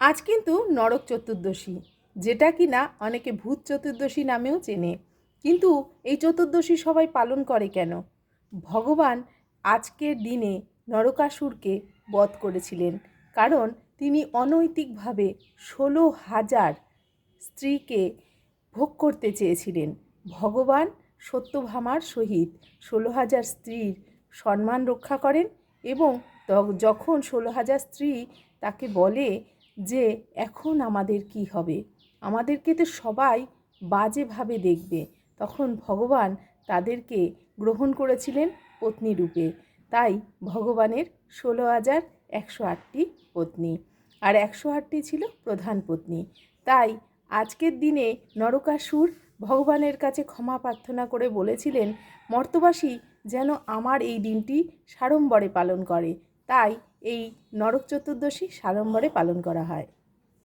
আজ কিন্তু নরক চতুর্দশী, যেটা কিনা অনেকে ভূত চতুর্দশী নামেও চেনে। কিন্তু এই চতুর্দশী সবাই পালন করে কেন? ভগবান আজকের দিনে নরকাসুরকে বধ করেছিলেন, কারণ তিনি অনৈতিকভাবে 16,000 স্ত্রীকে ভোগ করতে চেয়েছিলেন। ভগবান সত্যভামার সহিত 16,000 স্ত্রীর সম্মান রক্ষা করেন এবং যখন 16,000 স্ত্রী তাকে বলে যে এখন আমাদের কি হবে, আমাদেরকে তো সবাই বাজেভাবে দেখবে, তখন ভগবান তাদেরকে গ্রহণ করেছিলেন পত্নী রূপে। তাই ভগবানের 16,108টি পত্নী, আর 108টি ছিল প্রধান পত্নী। তাই আজকের দিনে নরকাসুর ভগবানের কাছে ক্ষমা প্রার্থনা করে বলেছিলেন মর্তবাসী যেন আমার এই দিনটি সাড়ম্বরে পালন করে। তাই এই নরক চতুর্দশী সাড়ম্বরে পালন করা হয়।